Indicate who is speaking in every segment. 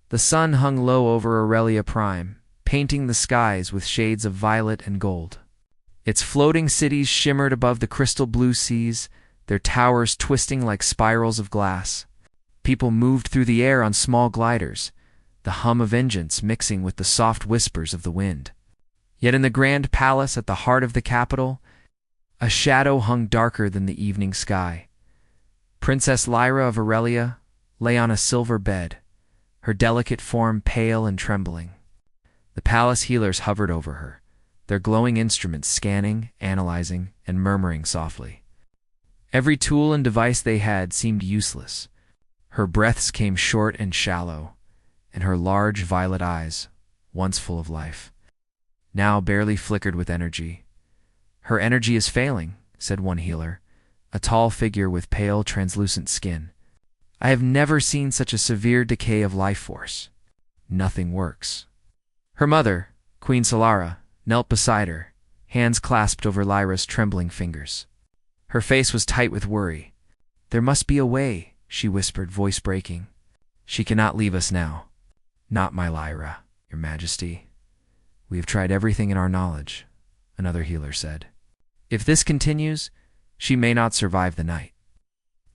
Speaker 1: The sun hung low over Aurelia Prime, painting the skies with shades of violet and gold. Its floating cities shimmered above the crystal blue seas, their towers twisting like spirals of glass. People moved through the air on small gliders, the hum of engines mixing with the soft whispers of the wind. Yet in the grand palace at the heart of the capital, a shadow hung darker than the evening sky. Princess Lyra of Aurelia lay on a silver bed, her delicate form pale and trembling. The palace healers hovered over her, their glowing instruments scanning, analyzing, and murmuring softly. Every tool and device they had seemed useless. Her breaths came short and shallow, and her large violet eyes, once full of life, now barely flickered with energy. "Her energy is failing," said one healer, a tall figure with pale, translucent skin. "I have never seen such a severe decay of life force. Nothing works." Her mother, Queen Solara, knelt beside her, hands clasped over Lyra's trembling fingers. Her face was tight with worry. "There must be a way," she whispered, voice breaking. "She cannot leave us now." "Not my Lyra, Your Majesty. We have tried everything in our knowledge," another healer said. "If this continues, she may not survive the night."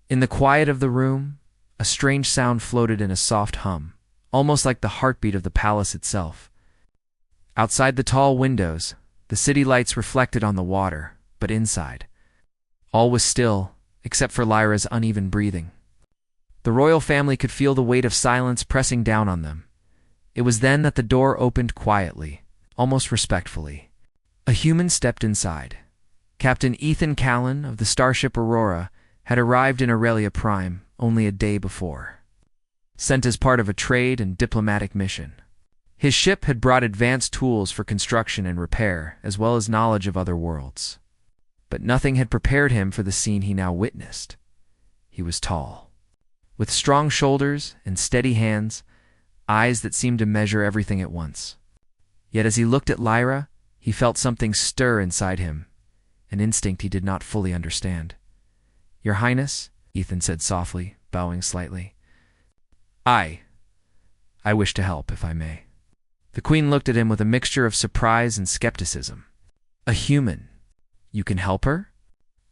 Speaker 1: In the quiet of the room, a strange sound floated in a soft hum, almost like the heartbeat of the palace itself. Outside the tall windows, the city lights reflected on the water, but inside, all was still, except for Lyra's uneven breathing. The royal family could feel the weight of silence pressing down on them. It was then that the door opened quietly, almost respectfully. A human stepped inside. Captain Ethan Callan of the starship Aurora had arrived in Aurelia Prime only a day before, sent as part of a trade and diplomatic mission. His ship had brought advanced tools for construction and repair, as well as knowledge of other worlds. But nothing had prepared him for the scene he now witnessed. He was tall, with strong shoulders and steady hands, eyes that seemed to measure everything at once. Yet as he looked at Lyra, he felt something stir inside him, an instinct he did not fully understand. "Your Highness," Ethan said softly, bowing slightly. I wish to help, if I may." The Queen looked at him with a mixture of surprise and skepticism. "A human? You can help her?"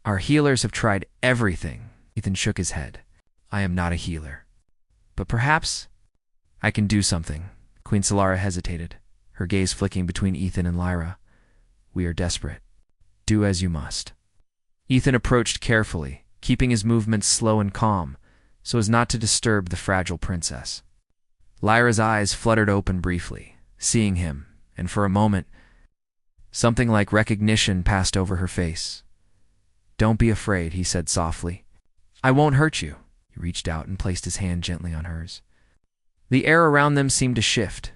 Speaker 1: "Our healers have tried everything." Ethan shook his head. "I am not a healer. But perhaps I can do something." Queen Solara hesitated, her gaze flicking between Ethan and Lyra. "We are desperate. Do as you must." Ethan approached carefully, keeping his movements slow and calm, so as not to disturb the fragile princess. Lyra's eyes fluttered open briefly, seeing him, and for a moment, something like recognition passed over her face. "Don't be afraid," he said softly. "I won't hurt you." He reached out and placed his hand gently on hers. The air around them seemed to shift.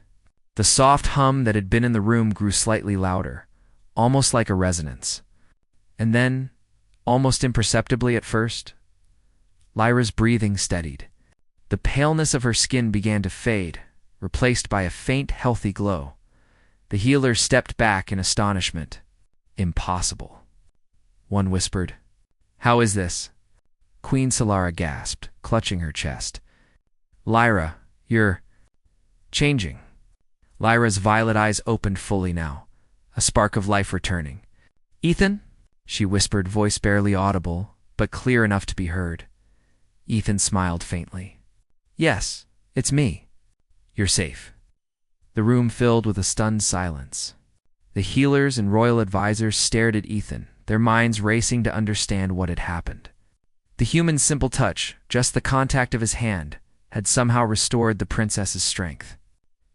Speaker 1: The soft hum that had been in the room grew slightly louder, almost like a resonance. And then, almost imperceptibly at first, Lyra's breathing steadied. The paleness of her skin began to fade, replaced by a faint, healthy glow. The healers stepped back in astonishment. "Impossible," one whispered. "How is this?" Queen Solara gasped, clutching her chest. "Lyra, you're changing." Lyra's violet eyes opened fully now, a spark of life returning. "Ethan?" she whispered, voice barely audible, but clear enough to be heard. Ethan smiled faintly. "Yes, it's me. You're safe." The room filled with a stunned silence. The healers and royal advisors stared at Ethan, their minds racing to understand what had happened. The human's simple touch, just the contact of his hand, had somehow restored the princess's strength.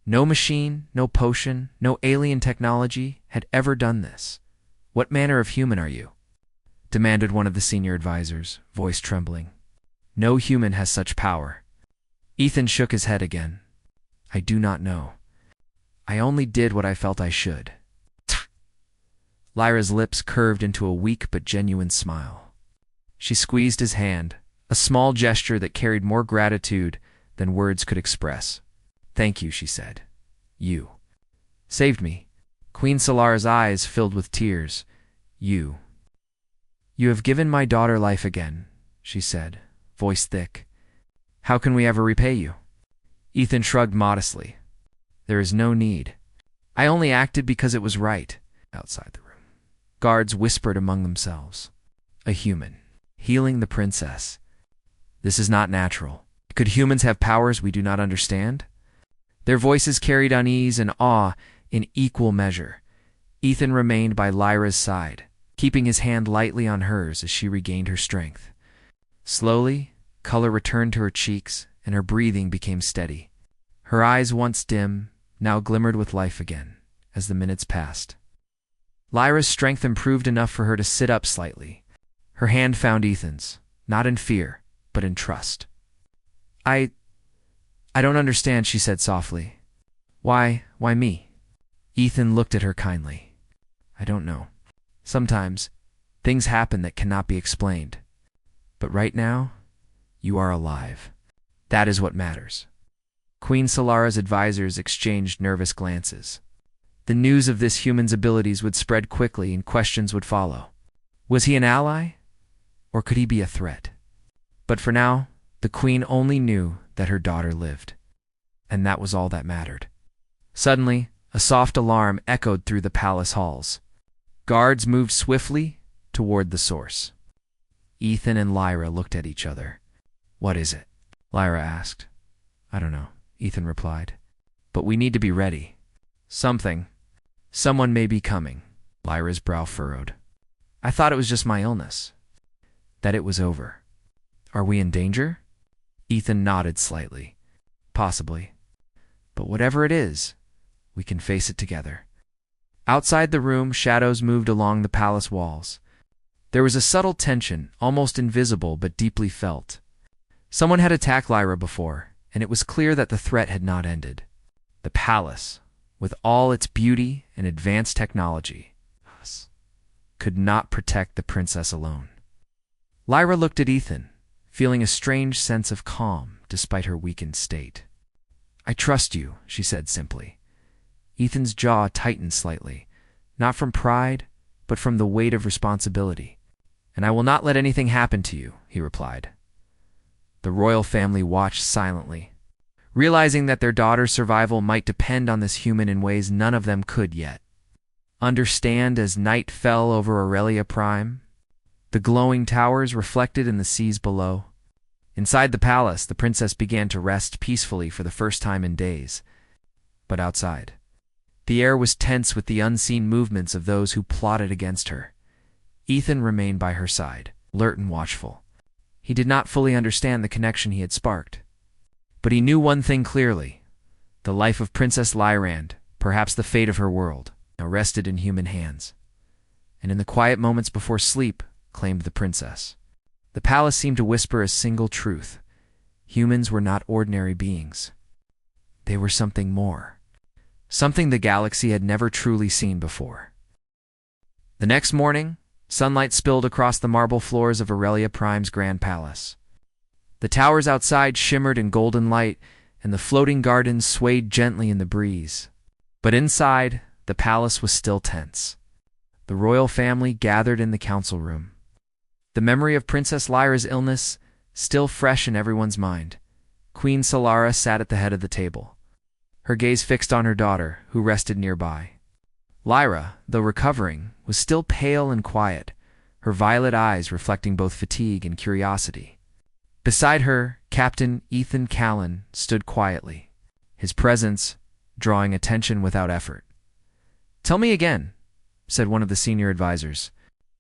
Speaker 1: No machine, no potion, no alien technology had ever done this. "What manner of human are you?" demanded one of the senior advisors, voice trembling. "No human has such power." Ethan shook his head again. "I do not know. I only did what I felt I should." Lyra's lips curved into a weak but genuine smile. She squeezed his hand, a small gesture that carried more gratitude than words could express. "Thank you," she said. "You saved me." Queen Solara's eyes filled with tears. You have given my daughter life again," she said, voice thick. "How can we ever repay you?" Ethan shrugged modestly. There is no need. I only acted because it was right. Outside the room, guards whispered among themselves. A human, healing the princess. This is not natural. Could humans have powers we do not understand? Their voices carried unease and awe in equal measure. Ethan remained by Lyra's side, keeping his hand lightly on hers as she regained her strength. Slowly, color returned to her cheeks, and her breathing became steady. Her eyes, once dim, now glimmered with life again, as the minutes passed. Lyra's strength improved enough for her to sit up slightly. Her hand found Ethan's, not in fear, but in trust. I don't understand, she said softly. Why me? Ethan looked at her kindly. I don't know. Sometimes, things happen that cannot be explained. But right now, you are alive. That is what matters. Queen Solara's advisors exchanged nervous glances. The news of this human's abilities would spread quickly and questions would follow. Was he an ally? Or could he be a threat? But for now, the queen only knew that her daughter lived. And that was all that mattered. Suddenly, a soft alarm echoed through the palace halls. Guards moved swiftly toward the source. Ethan and Lyra looked at each other. What is it? Lyra asked. I don't know, Ethan replied. But we need to be ready. Someone may be coming. Lyra's brow furrowed. I thought it was just my illness. That it was over. Are we in danger? Ethan nodded slightly. Possibly. But whatever it is, we can face it together. Outside the room, shadows moved along the palace walls. There was a subtle tension, almost invisible but deeply felt. Someone had attacked Lyra before, and it was clear that the threat had not ended. The palace, with all its beauty and advanced technology, could not protect the princess alone. Lyra looked at Ethan, feeling a strange sense of calm despite her weakened state. I trust you, she said simply. Ethan's jaw tightened slightly, not from pride, but from the weight of responsibility. And I will not let anything happen to you, he replied. The royal family watched silently, realizing that their daughter's survival might depend on this human in ways none of them could yet understand. As night fell over Aurelia Prime, the glowing towers reflected in the seas below. Inside the palace, the princess began to rest peacefully for the first time in days. But outside, the air was tense with the unseen movements of those who plotted against her. Ethan remained by her side, alert and watchful. He did not fully understand the connection he had sparked. But he knew one thing clearly. The life of Princess Lyrand, perhaps the fate of her world, now rested in human hands. And in the quiet moments before sleep, claimed the princess. The palace seemed to whisper a single truth. Humans were not ordinary beings. They were something more. Something the galaxy had never truly seen before. The next morning, sunlight spilled across the marble floors of Aurelia Prime's grand palace. The towers outside shimmered in golden light, and the floating gardens swayed gently in the breeze. But inside, the palace was still tense. The royal family gathered in the council room. The memory of Princess Lyra's illness still fresh in everyone's mind. Queen Solara sat at the head of the table, her gaze fixed on her daughter, who rested nearby. Lyra, though recovering, was still pale and quiet, her violet eyes reflecting both fatigue and curiosity. Beside her, Captain Ethan Callan stood quietly, his presence drawing attention without effort. Tell me again, said one of the senior advisors,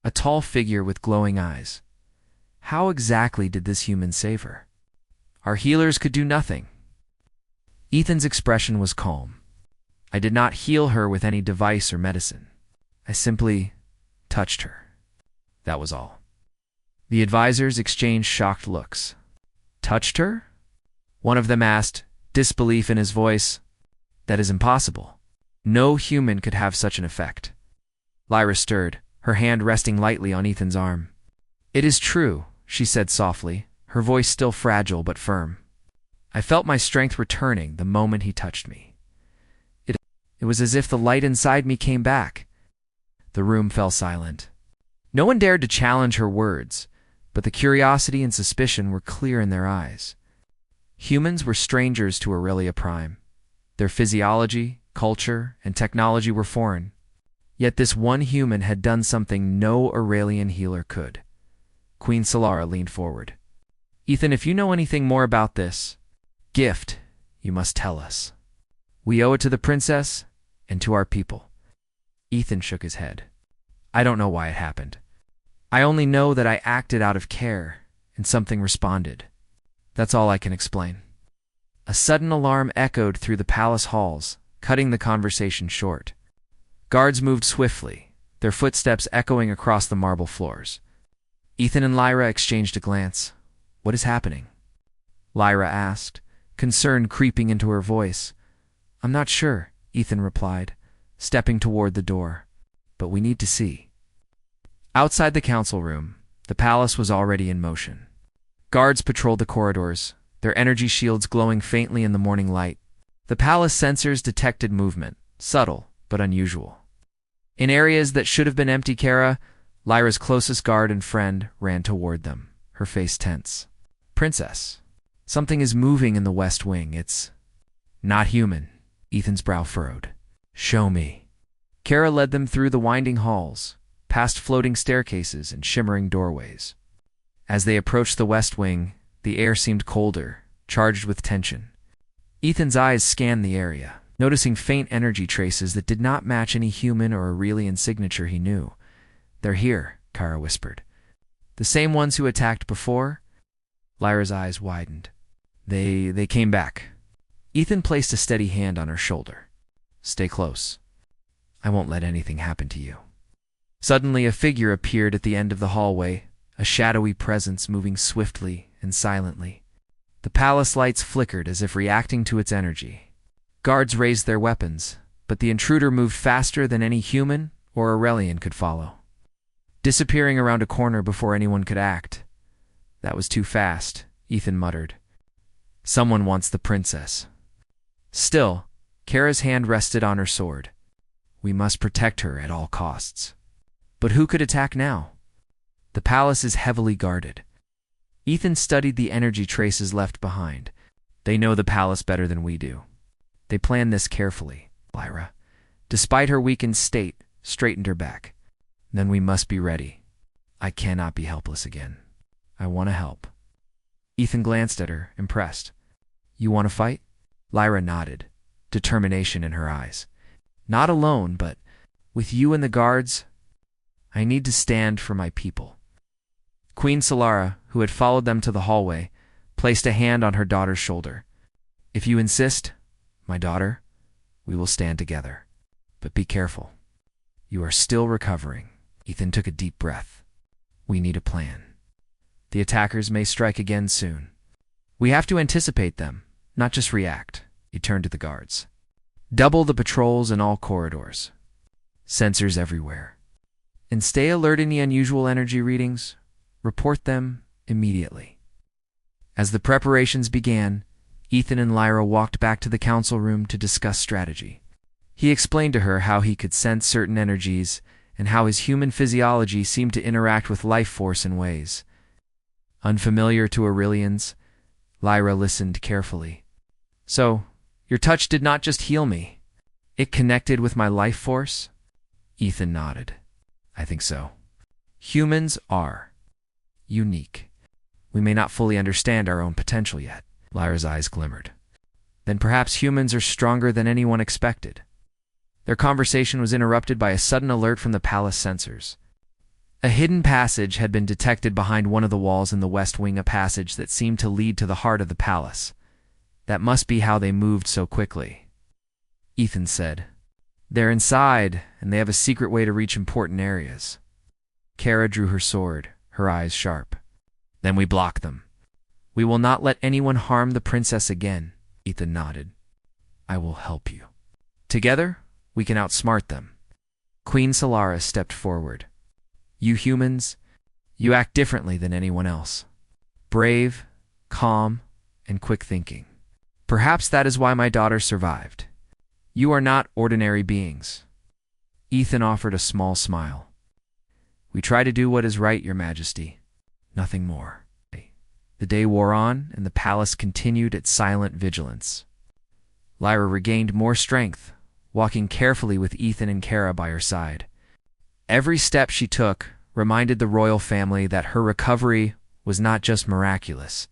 Speaker 1: a tall figure with glowing eyes. How exactly did this human save her? Our healers could do nothing. Ethan's expression was calm. I did not heal her with any device or medicine. I simply touched her. That was all. The advisors exchanged shocked looks. Touched her? One of them asked, disbelief in his voice. That is impossible. No human could have such an effect. Lyra stirred, her hand resting lightly on Ethan's arm. It is true, she said softly, her voice still fragile but firm. I felt my strength returning the moment he touched me. It was as if the light inside me came back. The room fell silent. No one dared to challenge her words, but the curiosity and suspicion were clear in their eyes. Humans were strangers to Aurelia Prime. Their physiology, culture, and technology were foreign. Yet this one human had done something no Aurelian healer could. Queen Solara leaned forward. Ethan, if you know anything more about this gift, you must tell us. We owe it to the princess and to our people. Ethan shook his head. I don't know why it happened. I only know that I acted out of care, and something responded. That's all I can explain. A sudden alarm echoed through the palace halls, cutting the conversation short. Guards moved swiftly, their footsteps echoing across the marble floors. Ethan and Lyra exchanged a glance. What is happening? Lyra asked, concern creeping into her voice. I'm not sure, Ethan replied, stepping toward the door. But we need to see. Outside the council room, the palace was already in motion. Guards patrolled the corridors, their energy shields glowing faintly in the morning light. The palace sensors detected movement, subtle but unusual. In areas that should have been empty, Kara, Lyra's closest guard and friend, ran toward them, her face tense. Princess, something is moving in the West Wing. It's not human. Ethan's brow furrowed. Show me. Kara led them through the winding halls, past floating staircases and shimmering doorways. As they approached the West Wing, the air seemed colder, charged with tension. Ethan's eyes scanned the area, noticing faint energy traces that did not match any human or Aurelian signature he knew. They're here, Kara whispered. The same ones who attacked before? Lyra's eyes widened. They came back. Ethan placed a steady hand on her shoulder. Stay close. I won't let anything happen to you. Suddenly, a figure appeared at the end of the hallway, a shadowy presence moving swiftly and silently. The palace lights flickered as if reacting to its energy. Guards raised their weapons, but the intruder moved faster than any human or Aurelian could follow, disappearing around a corner before anyone could act. That was too fast, Ethan muttered. Someone wants the princess. Still, Kara's hand rested on her sword. We must protect her at all costs. But who could attack now? The palace is heavily guarded. Ethan studied the energy traces left behind. They know the palace better than we do. They planned this carefully. Lyra, despite her weakened state, straightened her back. Then we must be ready. I cannot be helpless again. I want to help. Ethan glanced at her, impressed. You want to fight? Lyra nodded, determination in her eyes. Not alone, but with you and the guards, I need to stand for my people. Queen Solara, who had followed them to the hallway, placed a hand on her daughter's shoulder. If you insist, my daughter, we will stand together. But be careful. You are still recovering. Ethan took a deep breath. We need a plan. The attackers may strike again soon. We have to anticipate them, not just react. He turned to the guards. Double the patrols in all corridors. Sensors everywhere. And stay alert any unusual energy readings. Report them immediately. As the preparations began, Ethan and Lyra walked back to the council room to discuss strategy. He explained to her how he could sense certain energies and how his human physiology seemed to interact with life force in ways unfamiliar to Aurelians. Lyra listened carefully. So, your touch did not just heal me. It connected with my life force? Ethan nodded. I think so. Humans are unique. We may not fully understand our own potential yet. Lyra's eyes glimmered. Then perhaps humans are stronger than anyone expected. Their conversation was interrupted by a sudden alert from the palace sensors. A hidden passage had been detected behind one of the walls in the west wing, a passage that seemed to lead to the heart of the palace. That must be how they moved so quickly. Ethan said, They're inside, and they have a secret way to reach important areas. Kara drew her sword, her eyes sharp. Then we block them. We will not let anyone harm the princess again. Ethan nodded. I will help you. Together, we can outsmart them. Queen Solara stepped forward. You humans, you act differently than anyone else. Brave, calm, and quick thinking. Perhaps that is why my daughter survived. You are not ordinary beings. Ethan offered a small smile. We try to do what is right, Your Majesty. Nothing more. The day wore on, and the palace continued its silent vigilance. Lyra regained more strength, walking carefully with Ethan and Kara by her side. Every step she took reminded the royal family that her recovery was not just miraculous,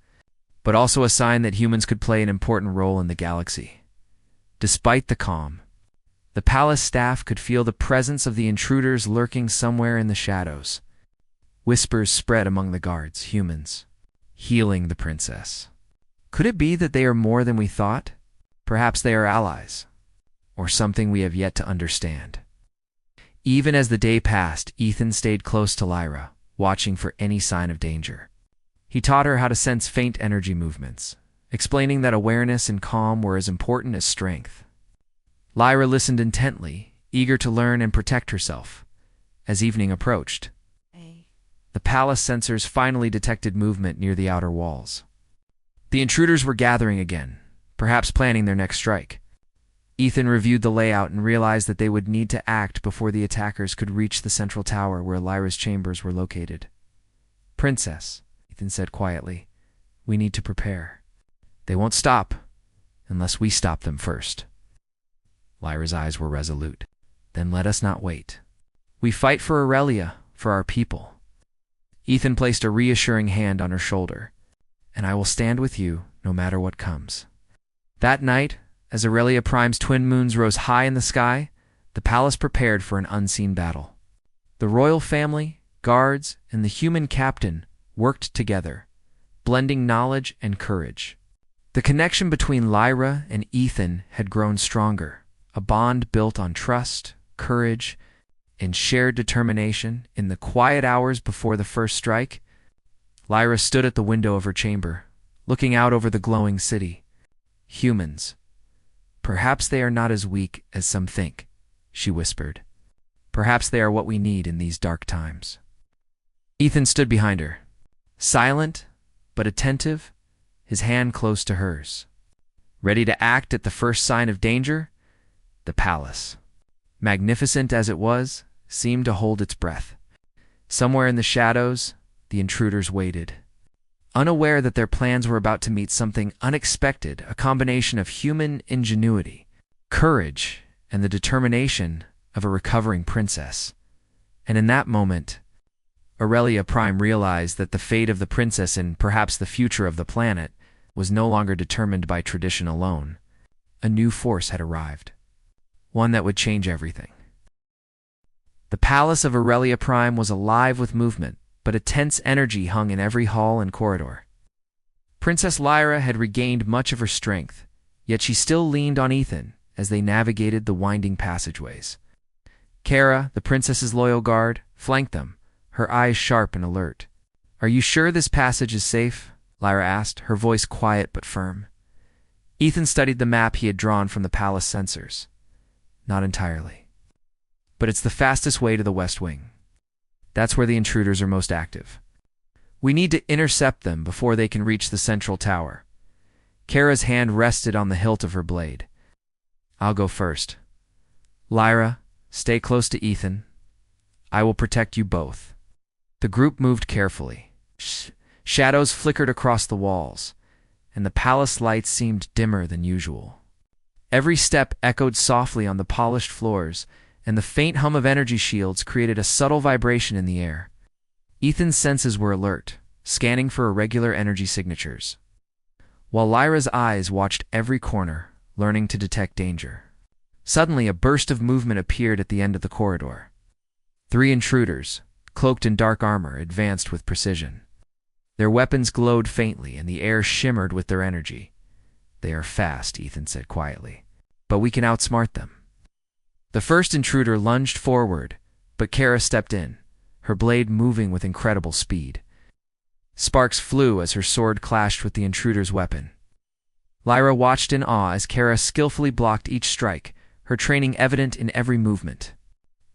Speaker 1: but also a sign that humans could play an important role in the galaxy. Despite the calm, the palace staff could feel the presence of the intruders lurking somewhere in the shadows. Whispers spread among the guards, humans, healing the princess. Could it be that they are more than we thought? Perhaps they are allies, or something we have yet to understand. Even as the day passed, Ethan stayed close to Lyra, watching for any sign of danger. He taught her how to sense faint energy movements, explaining that awareness and calm were as important as strength. Lyra listened intently, eager to learn and protect herself. As evening approached, the palace sensors finally detected movement near the outer walls. The intruders were gathering again, perhaps planning their next strike. Ethan reviewed the layout and realized that they would need to act before the attackers could reach the central tower where Lyra's chambers were located. "Princess," Ethan said quietly, "we need to prepare. They won't stop unless we stop them first." Lyra's eyes were resolute. "Then let us not wait. We fight for Aurelia, for our people." Ethan placed a reassuring hand on her shoulder. "And I will stand with you no matter what comes." That night, as Aurelia Prime's twin moons rose high in the sky, the palace prepared for an unseen battle. The royal family, guards, and the human captain worked together, blending knowledge and courage. The connection between Lyra and Ethan had grown stronger, a bond built on trust, courage, and shared determination. In the quiet hours before the first strike, Lyra stood at the window of her chamber, looking out over the glowing city. "Humans. Perhaps they are not as weak as some think," she whispered. "Perhaps they are what we need in these dark times." Ethan stood behind her, silent but attentive, his hand close to hers. Ready to act at the first sign of danger, the palace, magnificent as it was, seemed to hold its breath. Somewhere in the shadows, the intruders waited, unaware that their plans were about to meet something unexpected, a combination of human ingenuity, courage, and the determination of a recovering princess. And in that moment, Aurelia Prime realized that the fate of the princess and perhaps the future of the planet was no longer determined by tradition alone. A new force had arrived, one that would change everything. The palace of Aurelia Prime was alive with movement, but a tense energy hung in every hall and corridor. Princess Lyra had regained much of her strength, yet she still leaned on Ethan as they navigated the winding passageways. Kara, the princess's loyal guard, flanked them, her eyes sharp and alert. "Are you sure this passage is safe?" Lyra asked, her voice quiet but firm. Ethan studied the map he had drawn from the palace sensors. "Not entirely. But it's the fastest way to the West Wing. That's where the intruders are most active. We need to intercept them before they can reach the central tower." Kara's hand rested on the hilt of her blade. "I'll go first. Lyra, stay close to Ethan. I will protect you both." The group moved carefully. Shadows flickered across the walls, and the palace lights seemed dimmer than usual. Every step echoed softly on the polished floors, and the faint hum of energy shields created a subtle vibration in the air. Ethan's senses were alert, scanning for irregular energy signatures, while Lyra's eyes watched every corner, learning to detect danger. Suddenly, a burst of movement appeared at the end of the corridor. 3 intruders, cloaked in dark armor, advanced with precision. Their weapons glowed faintly, and the air shimmered with their energy. "They are fast," Ethan said quietly, "but we can outsmart them." The first intruder lunged forward, but Kara stepped in, her blade moving with incredible speed. Sparks flew as her sword clashed with the intruder's weapon. Lyra watched in awe as Kara skillfully blocked each strike, her training evident in every movement.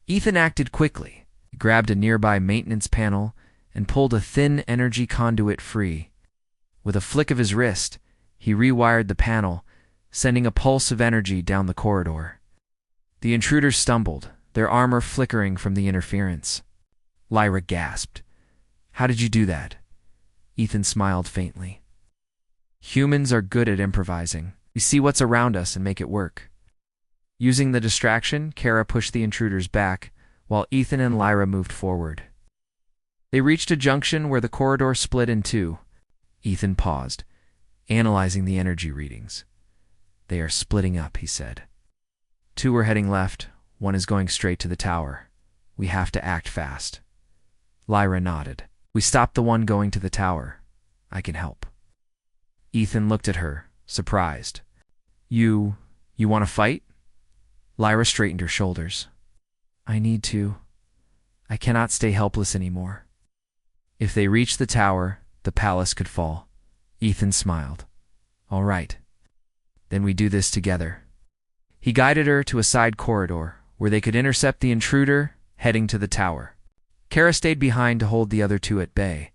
Speaker 1: Ethan acted quickly. He grabbed a nearby maintenance panel and pulled a thin energy conduit free. With a flick of his wrist, he rewired the panel, sending a pulse of energy down the corridor. The intruders stumbled, their armor flickering from the interference. Lyra gasped. "How did you do that?" Ethan smiled faintly. Humans are good at improvising. We see what's around us and make it work. Using the distraction, Kara pushed the intruders back, while Ethan and Lyra moved forward. They reached a junction where the corridor split in two. Ethan paused, analyzing the energy readings. They are splitting up, he said. Two are heading left, one is going straight to the tower. We have to act fast. Lyra nodded. We stopped the one going to the tower. I can help. Ethan looked at her, surprised. You want to fight? Lyra straightened her shoulders. I need to. I cannot stay helpless anymore. If they reach the tower, the palace could fall. Ethan smiled. All right. Then we do this together. He guided her to a side corridor where they could intercept the intruder heading to the tower. Kara stayed behind to hold the other two at bay.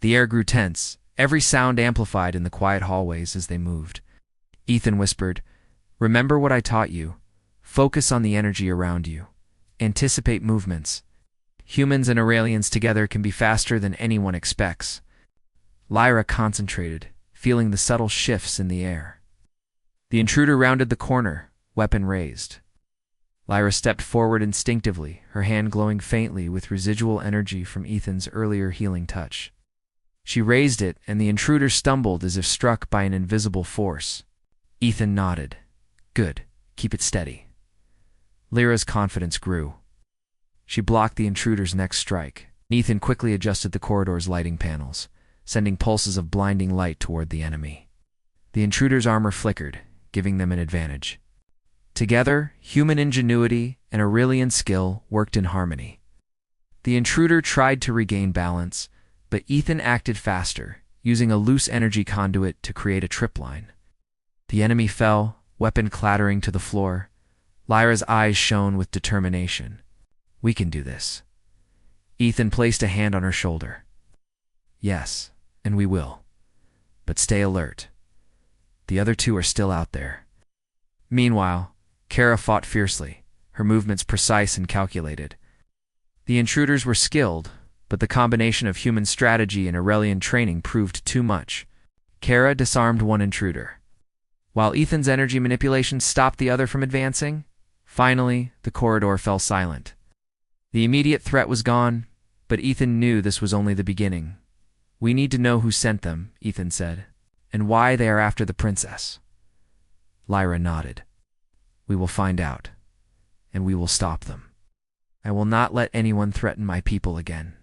Speaker 1: The air grew tense, every sound amplified in the quiet hallways as they moved. Ethan whispered, Remember what I taught you. Focus on the energy around you. Anticipate movements. Humans and Aurelians together can be faster than anyone expects. Lyra concentrated, feeling the subtle shifts in the air. The intruder rounded the corner, weapon raised. Lyra stepped forward instinctively, her hand glowing faintly with residual energy from Ethan's earlier healing touch. She raised it, and the intruder stumbled as if struck by an invisible force. Ethan nodded. Good. Keep it steady. Lyra's confidence grew. She blocked the intruder's next strike. Ethan quickly adjusted the corridor's lighting panels, sending pulses of blinding light toward the enemy. The intruder's armor flickered, giving them an advantage. Together, human ingenuity and Aurelian skill worked in harmony. The intruder tried to regain balance, but Ethan acted faster, using a loose energy conduit to create a tripline. The enemy fell, weapon clattering to the floor. Lyra's eyes shone with determination. We can do this. Ethan placed a hand on her shoulder. Yes, and we will. But stay alert. The other two are still out there. Meanwhile, Kara fought fiercely, her movements precise and calculated. The intruders were skilled, but the combination of human strategy and Aurelian training proved too much. Kara disarmed one intruder. While Ethan's energy manipulation stopped the other from advancing, finally, the corridor fell silent. The immediate threat was gone, but Ethan knew this was only the beginning. We need to know who sent them, Ethan said, and why they are after the princess. Lyra nodded. We will find out, and we will stop them. I will not let anyone threaten my people again.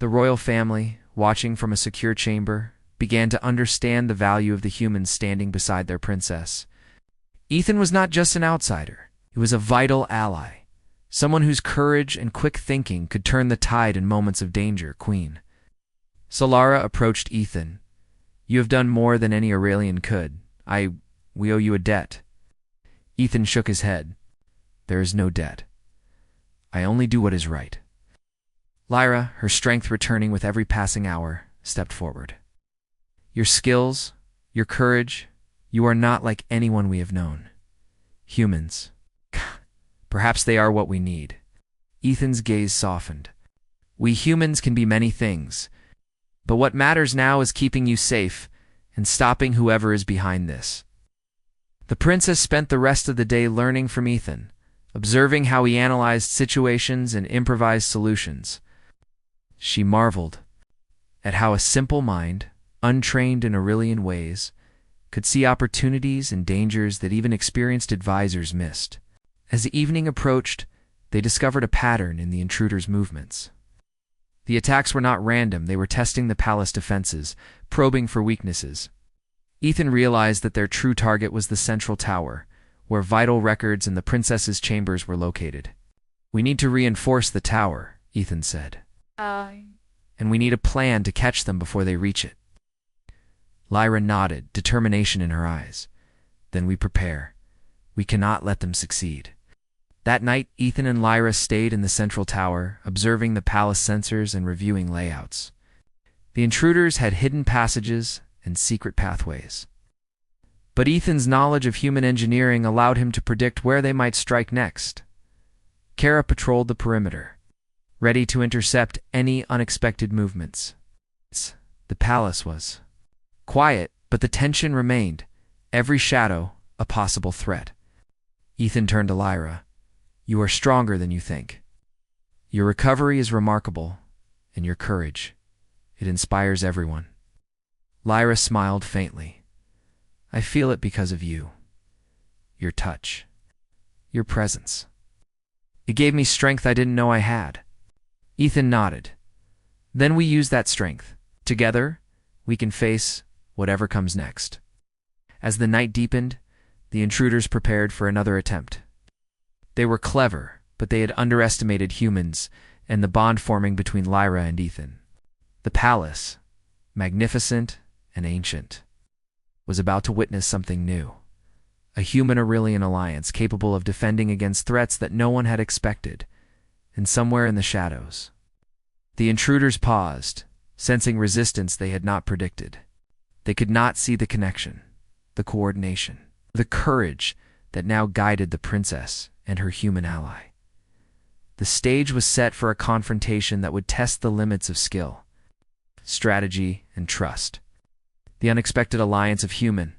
Speaker 1: The royal family, watching from a secure chamber, began to understand the value of the humans standing beside their princess. Ethan was not just an outsider. He was a vital ally, someone whose courage and quick thinking could turn the tide in moments of danger, Queen. Solara approached Ethan. You have done more than any Aurelian could. We owe you a debt. Ethan shook his head. There is no debt. I only do what is right. Lyra, her strength returning with every passing hour, stepped forward. Your skills, your courage, you are not like anyone we have known. Humans. Perhaps they are what we need. Ethan's gaze softened. We humans can be many things, but what matters now is keeping you safe and stopping whoever is behind this. The princess spent the rest of the day learning from Ethan, observing how he analyzed situations and improvised solutions. She marveled at how a simple mind, untrained in Aurelian ways, could see opportunities and dangers that even experienced advisors missed. As the evening approached, they discovered a pattern in the intruders' movements. The attacks were not random, they were testing the palace defenses, probing for weaknesses. Ethan realized that their true target was the central tower, where vital records and the princess's chambers were located. We need to reinforce the tower, Ethan said. And we need a plan to catch them before they reach it. Lyra nodded, determination in her eyes. Then we prepare. We cannot let them succeed. That night, Ethan and Lyra stayed in the central tower, observing the palace sensors and reviewing layouts. The intruders had hidden passages and secret pathways. But Ethan's knowledge of human engineering allowed him to predict where they might strike next. Kara patrolled the perimeter, ready to intercept any unexpected movements. The palace was quiet, but the tension remained, every shadow a possible threat. Ethan turned to Lyra. You are stronger than you think. Your recovery is remarkable, and your courage. It inspires everyone. Lyra smiled faintly. I feel it because of you. Your touch. Your presence. It gave me strength I didn't know I had. Ethan nodded. Then we use that strength. Together, we can face whatever comes next. As the night deepened, the intruders prepared for another attempt. They were clever, but they had underestimated humans and the bond forming between Lyra and Ethan. The palace, magnificent and ancient, was about to witness something new. A human-Aurelian alliance capable of defending against threats that no one had expected, and somewhere in the shadows. The intruders paused, sensing resistance they had not predicted. They could not see the connection, the coordination, the courage that now guided the princess and her human ally. The stage was set for a confrontation that would test the limits of skill, strategy, and trust. The unexpected alliance of human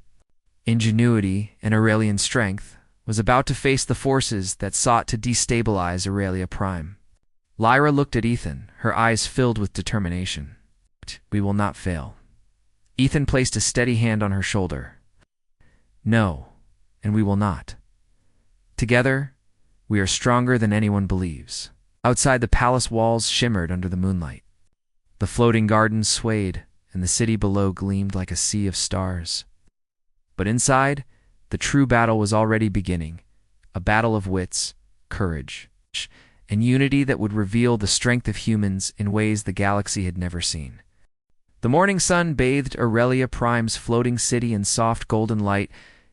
Speaker 1: ingenuity and Aurelian strength was about to face the forces that sought to destabilize Aurelia Prime. Lyra looked at Ethan, her eyes filled with determination. We will not fail. Ethan placed a steady hand on her shoulder. No, and we will not. Together, we are stronger than anyone believes. Outside, the palace walls shimmered under the moonlight. The floating gardens swayed, and the city below gleamed like a sea of stars. But inside, the true battle was already beginning, a battle of wits, courage, and unity that would reveal the strength of humans in ways the galaxy had never seen. The morning sun bathed Aurelia Prime's floating city in soft golden light,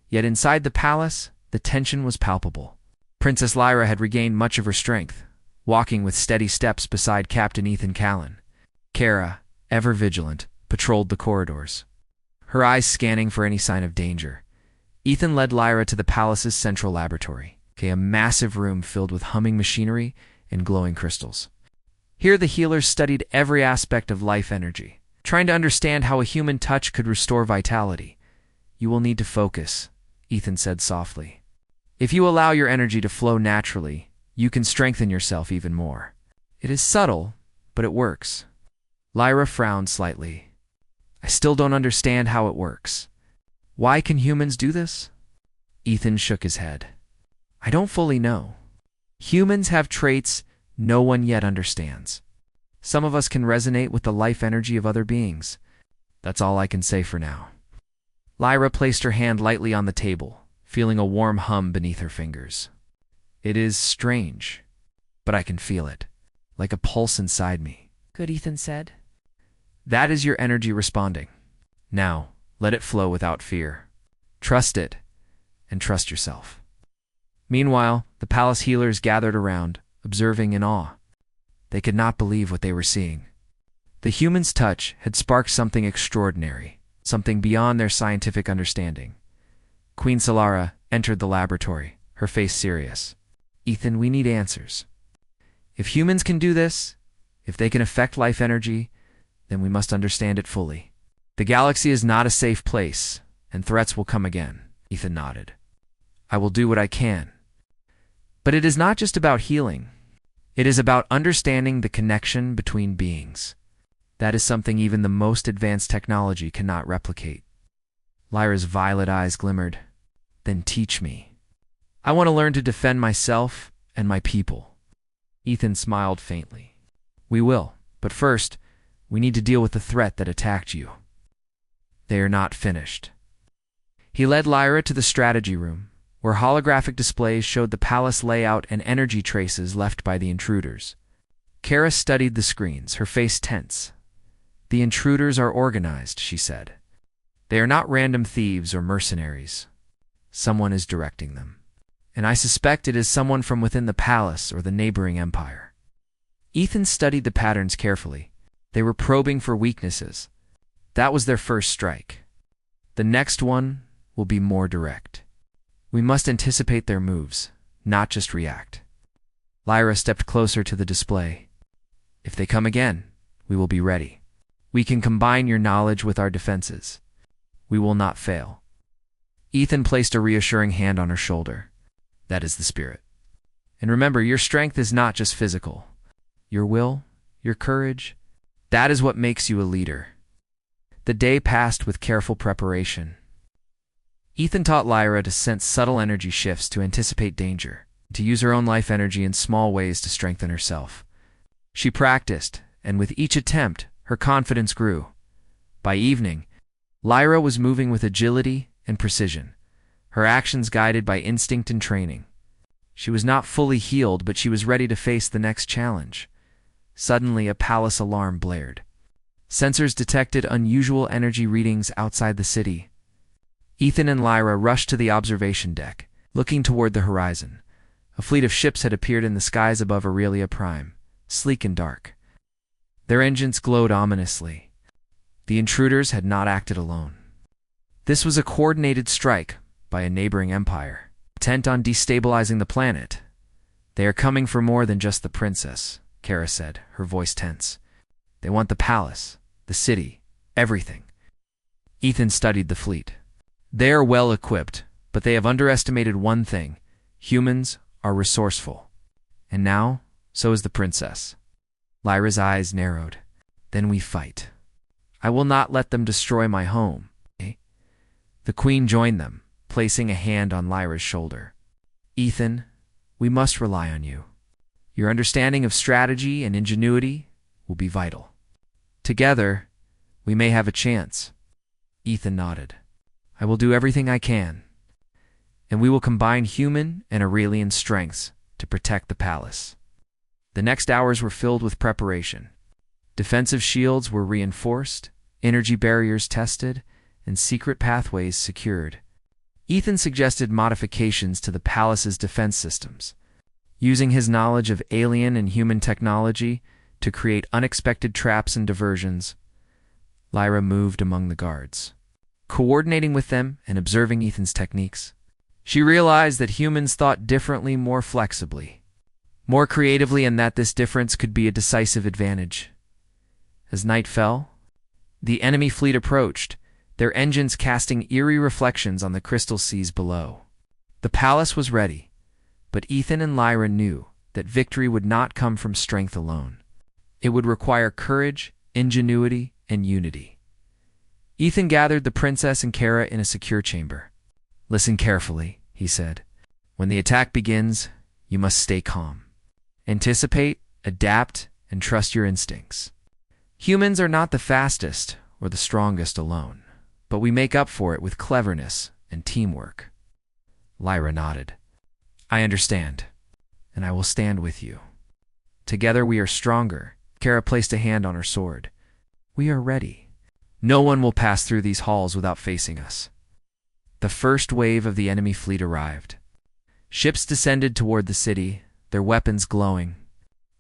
Speaker 1: yet inside the palace, the tension was palpable. Princess Lyra had regained much of her strength, walking with steady steps beside Captain Ethan Callan. Kara, ever vigilant, patrolled the corridors, her eyes scanning for any sign of danger. Ethan led Lyra to the palace's central laboratory, a massive room filled with humming machinery and glowing crystals. Here the healers studied every aspect of life energy, trying to understand how a human touch could restore vitality. You will need to focus, Ethan said softly. If you allow your energy to flow naturally, you can strengthen yourself even more. It is subtle, but it works. Lyra frowned slightly. I still don't understand how it works. Why can humans do this? Ethan shook his head. I don't fully know. Humans have traits no one yet understands. Some of us can resonate with the life energy of other beings. That's all I can say for now. Lyra placed her hand lightly on the table, feeling a warm hum beneath her fingers. It is strange, but I can feel it, like a pulse inside me.
Speaker 2: Good, Ethan said.
Speaker 1: That is your energy responding. Now, let it flow without fear. Trust it, and trust yourself. Meanwhile, the palace healers gathered around, observing in awe. They could not believe what they were seeing. The human's touch had sparked something extraordinary, something beyond their scientific understanding. Queen Solara entered the laboratory, her face serious. Ethan, we need answers. If humans can do this, if they can affect life energy, then we must understand it fully. The galaxy is not a safe place, and threats will come again, Ethan nodded. I will do what I can. But it is not just about healing. It is about understanding the connection between beings. That is something even the most advanced technology cannot replicate. Lyra's violet eyes glimmered. Then teach me. I want to learn to defend myself and my people. Ethan smiled faintly. We will, but first, we need to deal with the threat that attacked you. They are not finished. He led Lyra to the strategy room, where holographic displays showed the palace layout and energy traces left by the intruders. Kara studied the screens, her face tense. The intruders are organized, she said. They are not random thieves or mercenaries. Someone is directing them. And I suspect it is someone from within the palace or the neighboring empire. Ethan studied the patterns carefully. They were probing for weaknesses. That was their first strike. The next one will be more direct. We must anticipate their moves, not just react. Lyra stepped closer to the display. If they come again, we will be ready. We can combine your knowledge with our defenses. We will not fail. Ethan placed a reassuring hand on her shoulder. That is the spirit. And remember, your strength is not just physical. Your will, your courage, that is what makes you a leader. The day passed with careful preparation. Ethan taught Lyra to sense subtle energy shifts to anticipate danger, to use her own life energy in small ways to strengthen herself. She practiced, and with each attempt, her confidence grew. By evening, Lyra was moving with agility and precision, her actions guided by instinct and training. She was not fully healed, but she was ready to face the next challenge. Suddenly, a palace alarm blared. Sensors detected unusual energy readings outside the city. Ethan and Lyra rushed to the observation deck, looking toward the horizon. A fleet of ships had appeared in the skies above HFY, sleek and dark. Their engines glowed ominously. The intruders had not acted alone. This was a coordinated strike by a neighboring empire, intent on destabilizing the planet. They are coming for more than just the princess, Kara said, her voice tense. They want the palace, the city, everything. Ethan studied the fleet. They are well equipped, but they have underestimated one thing. Humans are resourceful. And now, so is the princess. Lyra's eyes narrowed. Then we fight. I will not let them destroy my home. The queen joined them, placing a hand on Lyra's shoulder. Ethan, we must rely on you. Your understanding of strategy and ingenuity will be vital. Together, we may have a chance. Ethan nodded. I will do everything I can, and we will combine human and Aurelian strengths to protect the palace. The next hours were filled with preparation. Defensive shields were reinforced, energy barriers tested, and secret pathways secured. Ethan suggested modifications to the palace's defense systems, using his knowledge of alien and human technology to create unexpected traps and diversions. Lyra moved among the guards, coordinating with them and observing Ethan's techniques. She realized that humans thought differently, more flexibly, more creatively, and that this difference could be a decisive advantage. As night fell, the enemy fleet approached, their engines casting eerie reflections on the crystal seas below. The palace was ready, but Ethan and Lyra knew that victory would not come from strength alone. It would require courage, ingenuity, and unity. Ethan gathered the princess and Kara in a secure chamber. Listen carefully, he said. When the attack begins, you must stay calm. Anticipate, adapt, and trust your instincts. Humans are not the fastest or the strongest alone, but we make up for it with cleverness and teamwork. Lyra nodded. I understand, and I will stand with you. Together we are stronger. Kara placed a hand on her sword. We are ready. No one will pass through these halls without facing us. The first wave of the enemy fleet arrived. Ships descended toward the city, their weapons glowing.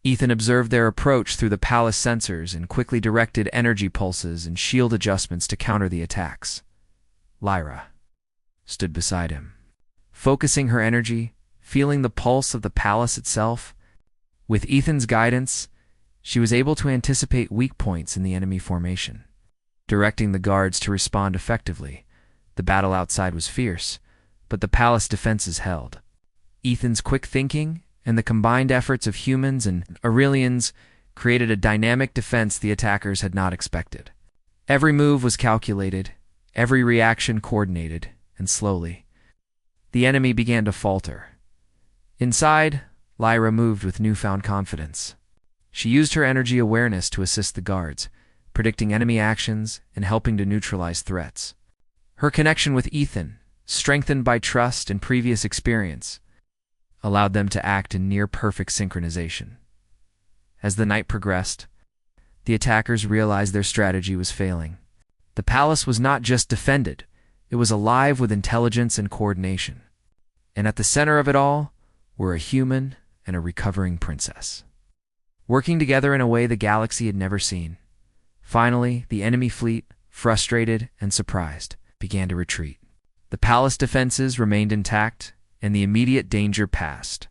Speaker 1: Ethan observed their approach through the palace sensors and quickly directed energy pulses and shield adjustments to counter the attacks. Lyra stood beside him, focusing her energy, feeling the pulse of the palace itself. With Ethan's guidance, she was able to anticipate weak points in the enemy formation, directing the guards to respond effectively. The battle outside was fierce, but the palace defenses held. Ethan's quick thinking and the combined efforts of humans and Aurelians created a dynamic defense the attackers had not expected. Every move was calculated, every reaction coordinated, and slowly, the enemy began to falter. Inside, Lyra moved with newfound confidence. She used her energy awareness to assist the guards, predicting enemy actions and helping to neutralize threats. Her connection with Ethan, strengthened by trust and previous experience, allowed them to act in near-perfect synchronization. As the night progressed, the attackers realized their strategy was failing. The palace was not just defended, it was alive with intelligence and coordination. And at the center of it all were a human and a recovering princess, working together in a way the galaxy had never seen. Finally, the enemy fleet, frustrated and surprised, began to retreat. The palace defenses remained intact, and the immediate danger passed.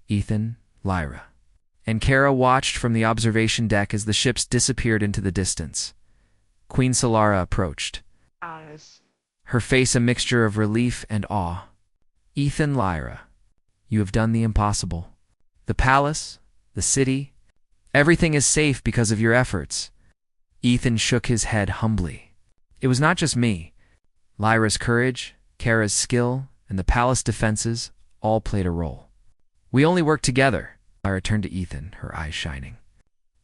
Speaker 1: Ethan, Lyra, and Kara watched from the observation deck as the ships disappeared into the distance. Queen Solara approached, her face a mixture of relief and awe. Ethan, Lyra, you have done the impossible. The palace, the city, everything is safe because of your efforts. Ethan shook his head humbly. It was not just me. Lyra's courage, Kara's skill, and the palace defenses all played a role. We only worked together. Lyra turned to Ethan, her eyes shining.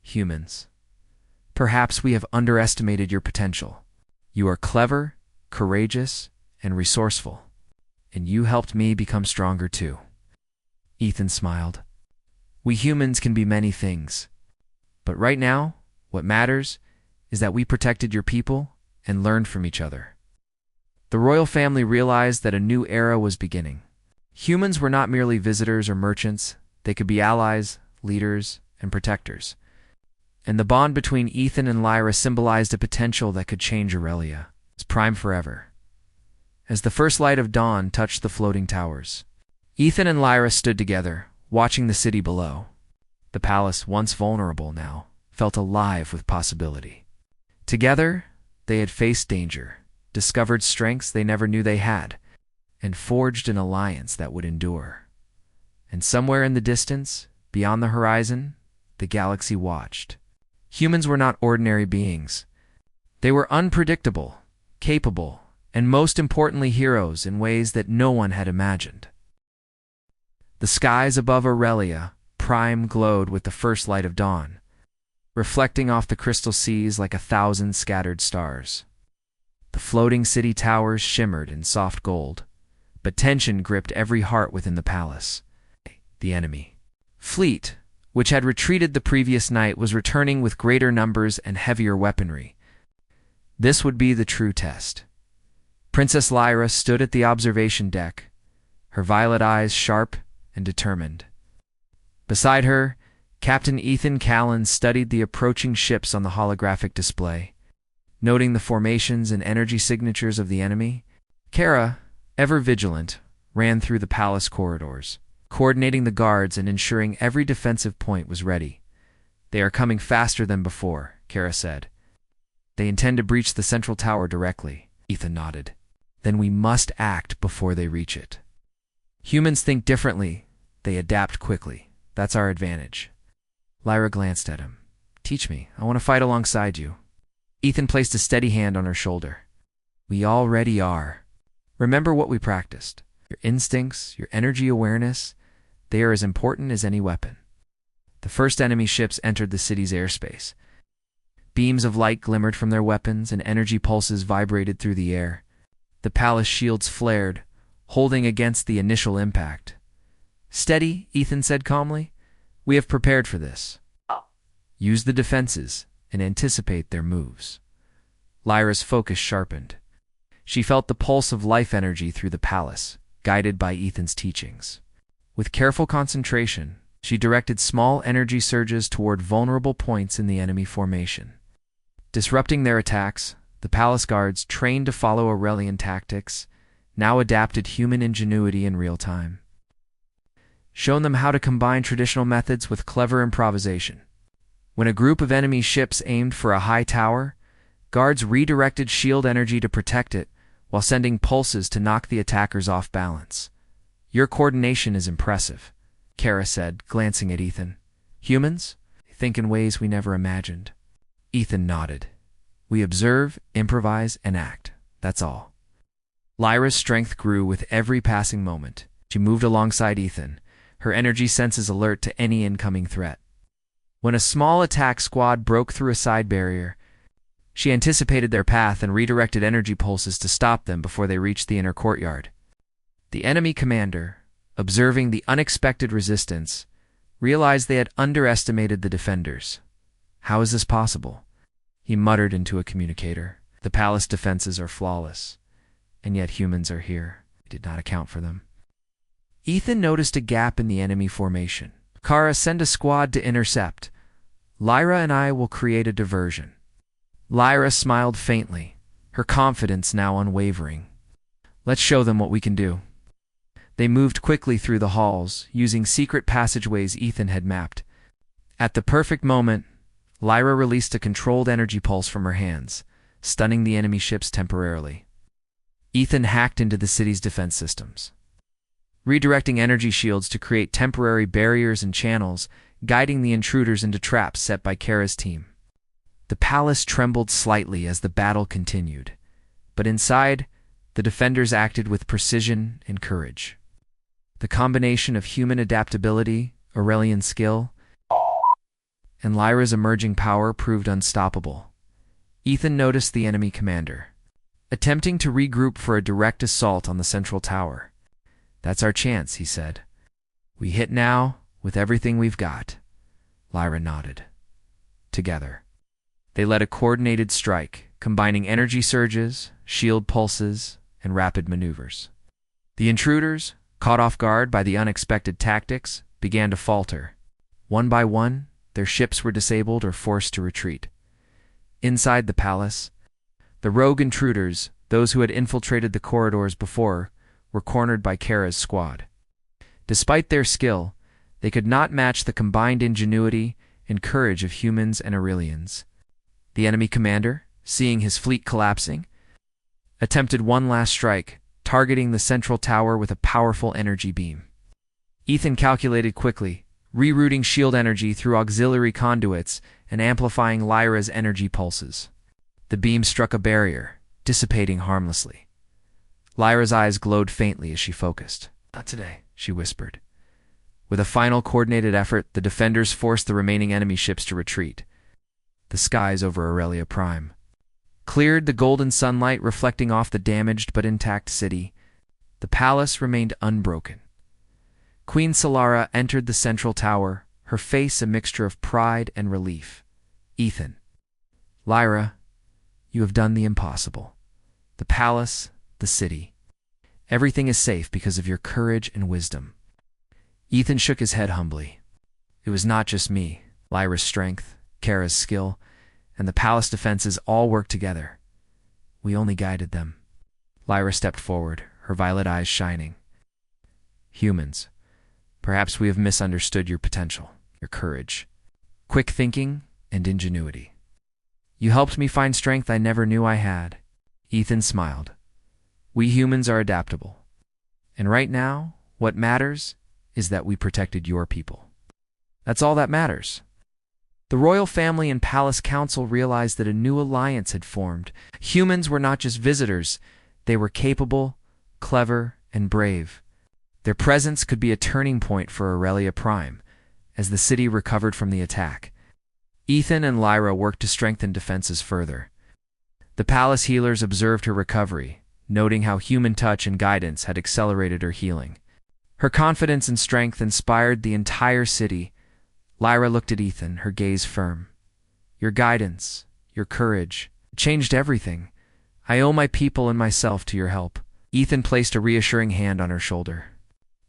Speaker 1: Humans, perhaps we have underestimated your potential. You are clever, courageous, and resourceful, and you helped me become stronger too. Ethan smiled. We humans can be many things, but right now, what matters is that we protected your people and learned from each other. The royal family realized that a new era was beginning. Humans were not merely visitors or merchants, they could be allies, leaders, and protectors. And the bond between Ethan and Lyra symbolized a potential that could change Aurelia. It's prime forever. As the first light of dawn touched the floating towers, Ethan and Lyra stood together, watching the city below. The palace, once vulnerable now, felt alive with possibility. Together, they had faced danger, discovered strengths they never knew they had, and forged an alliance that would endure. And somewhere in the distance, beyond the horizon, the galaxy watched. Humans were not ordinary beings. They were unpredictable, capable, and most importantly heroes in ways that no one had imagined. The skies above Aurelia Prime glowed with the first light of dawn, reflecting off the crystal seas like 1,000 scattered stars. The floating city towers shimmered in soft gold, but tension gripped every heart within the palace. The enemy fleet, which had retreated the previous night, was returning with greater numbers and heavier weaponry. This would be the true test. Princess Lyra stood at the observation deck, her violet eyes sharp and determined. Beside her, Captain Ethan Callan studied the approaching ships on the holographic display, noting the formations and energy signatures of the enemy. Kara, ever vigilant, ran through the palace corridors, coordinating the guards and ensuring every defensive point was ready. They are coming faster than before, Kara said. They intend to breach the central tower directly. Ethan nodded. Then we must act before they reach it. Humans think differently. They adapt quickly. That's our advantage. Lyra glanced at him. Teach me. I want to fight alongside you. Ethan placed a steady hand on her shoulder. We already are. Remember what we practiced. Your instincts, your energy awareness, they are as important as any weapon. The first enemy ships entered the city's airspace. Beams of light glimmered from their weapons and energy pulses vibrated through the air. The palace shields flared, holding against the initial impact. Steady, Ethan said calmly. We have prepared for this. Use the defenses and anticipate their moves. Lyra's focus sharpened. She felt the pulse of life energy through the palace, guided by Ethan's teachings. With careful concentration, she directed small energy surges toward vulnerable points in the enemy formation. Disrupting their attacks, the palace guards, trained to follow Aurelian tactics, now adapted human ingenuity in real time. Shown them how to combine traditional methods with clever improvisation. When a group of enemy ships aimed for a high tower, guards redirected shield energy to protect it, while sending pulses to knock the attackers off balance. Your coordination is impressive, Kara said, glancing at Ethan. Humans? They think in ways we never imagined. Ethan nodded. We observe, improvise, and act. That's all. Lyra's strength grew with every passing moment. She moved alongside Ethan, her energy senses alert to any incoming threat. When a small attack squad broke through a side barrier, she anticipated their path and redirected energy pulses to stop them before they reached the inner courtyard. The enemy commander, observing the unexpected resistance, realized they had underestimated the defenders. How is this possible? He muttered into a communicator. The palace defenses are flawless, and yet humans are here. He did not account for them. Ethan noticed a gap in the enemy formation. Kara, send a squad to intercept. Lyra and I will create a diversion. Lyra smiled faintly, her confidence now unwavering. Let's show them what we can do. They moved quickly through the halls, using secret passageways Ethan had mapped. At the perfect moment, Lyra released a controlled energy pulse from her hands, stunning the enemy ships temporarily. Ethan hacked into the city's defense systems, redirecting energy shields to create temporary barriers and channels, guiding the intruders into traps set by Kara's team. The palace trembled slightly as the battle continued, but inside, the defenders acted with precision and courage. The combination of human adaptability, Aurelian skill, and Lyra's emerging power proved unstoppable. Ethan noticed the enemy commander, attempting to regroup for a direct assault on the central tower. "That's our chance," he said. "We hit now with everything we've got." Lyra nodded. Together, they led a coordinated strike, combining energy surges, shield pulses, and rapid maneuvers. The intruders, caught off guard by the unexpected tactics, began to falter. One by one, their ships were disabled or forced to retreat. Inside the palace, the rogue intruders, those who had infiltrated the corridors before, were cornered by Kara's squad. Despite their skill, they could not match the combined ingenuity and courage of humans and Aurelians. The enemy commander, seeing his fleet collapsing, attempted one last strike, targeting the central tower with a powerful energy beam. Ethan calculated quickly, rerouting shield energy through auxiliary conduits and amplifying Lyra's energy pulses. The beam struck a barrier, dissipating harmlessly. Lyra's eyes glowed faintly as she focused. "Not today," she whispered. With a final coordinated effort, the defenders forced the remaining enemy ships to retreat. The skies over Aurelia Prime cleared, the golden sunlight reflecting off the damaged but intact city. The palace remained unbroken. Queen Solara entered the central tower, her face a mixture of pride and relief. "Ethan, Lyra, you have done the impossible. The palace, the city. Everything is safe because of your courage and wisdom." Ethan shook his head humbly. "It was not just me. Lyra's strength, Kara's skill, and the palace defenses all worked together. We only guided them." Lyra stepped forward, her violet eyes shining. "Humans, perhaps we have misunderstood your potential, your courage, quick thinking, and ingenuity. You helped me find strength I never knew I had." Ethan smiled. "We humans are adaptable. And right now, what matters is that we protected your people. That's all that matters." The royal family and palace council realized that a new alliance had formed. Humans were not just visitors. They were capable, clever, and brave. Their presence could be a turning point for Aurelia Prime, as the city recovered from the attack. Ethan and Lyra worked to strengthen defenses further. The palace healers observed her recovery, noting how human touch and guidance had accelerated her healing. Her confidence and strength inspired the entire city. Lyra looked at Ethan, her gaze firm. "Your guidance, your courage, changed everything. I owe my people and myself to your help." Ethan placed a reassuring hand on her shoulder.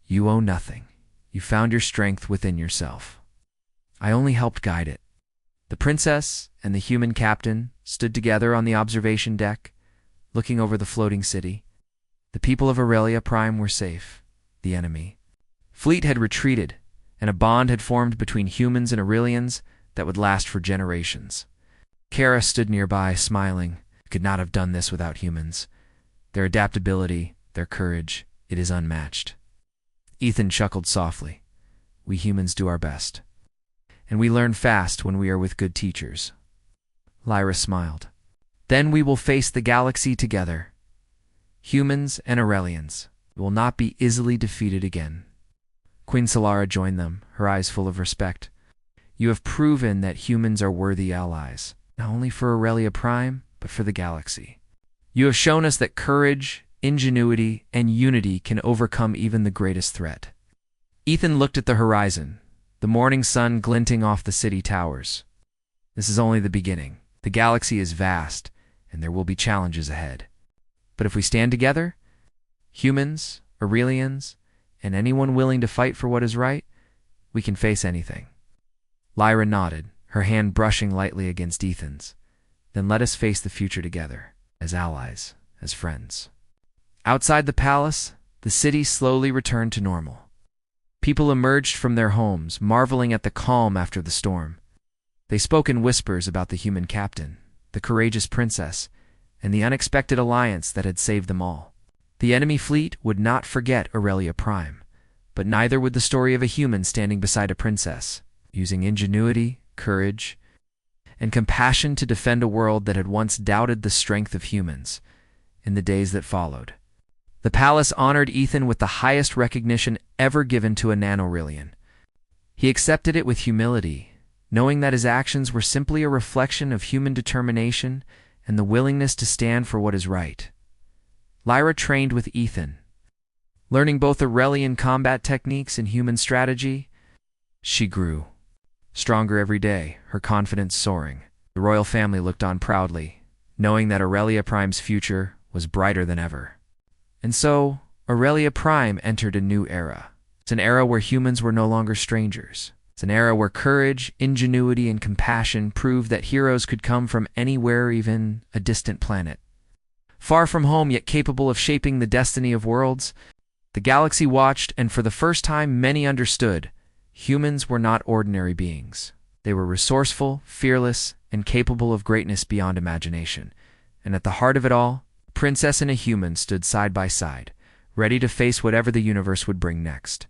Speaker 1: "You owe nothing. You found your strength within yourself. I only helped guide it." The princess and the human captain stood together on the observation deck, looking over the floating city. The people of Aurelia Prime were safe. The enemy fleet had retreated, and a bond had formed between humans and Aurelians that would last for generations. Kara stood nearby, smiling. "Could not have done this without humans. Their adaptability, their courage, it is unmatched." Ethan chuckled softly. "We humans do our best. And we learn fast when we are with good teachers." Lyra smiled. "Then we will face the galaxy together. Humans and Aurelians will not be easily defeated again." Queen Solara joined them, her eyes full of respect. "You have proven that humans are worthy allies, not only for Aurelia Prime, but for the galaxy. You have shown us that courage, ingenuity, and unity can overcome even the greatest threat." Ethan looked at the horizon, the morning sun glinting off the city towers. "This is only the beginning. The galaxy is vast, and there will be challenges ahead. But if we stand together, humans, Aurelians, and anyone willing to fight for what is right, we can face anything." Lyra nodded, her hand brushing lightly against Ethan's. "Then let us face the future together, as allies, as friends." Outside the palace, the city slowly returned to normal. People emerged from their homes, marveling at the calm after the storm. They spoke in whispers about the human captain, the courageous princess, and the unexpected alliance that had saved them all. The enemy fleet would not forget Aurelia Prime, but neither would the story of a human standing beside a princess, using ingenuity, courage, and compassion to defend a world that had once doubted the strength of humans. In the days that followed, the palace honored Ethan with the highest recognition ever given to a Nanorillion. He accepted it with humility, knowing that his actions were simply a reflection of human determination and the willingness to stand for what is right. Lyra trained with Ethan, learning both Aurelian combat techniques and human strategy. She grew stronger every day, her confidence soaring. The royal family looked on proudly, knowing that Aurelia Prime's future was brighter than ever. And so, Aurelia Prime entered a new era. It's an era where humans were no longer strangers. It's an era where courage, ingenuity, and compassion proved that heroes could come from anywhere, even a distant planet. Far from home, yet capable of shaping the destiny of worlds, the galaxy watched, and for the first time many understood, humans were not ordinary beings. They were resourceful, fearless, and capable of greatness beyond imagination. And at the heart of it all, a princess and a human stood side by side, ready to face whatever the universe would bring next.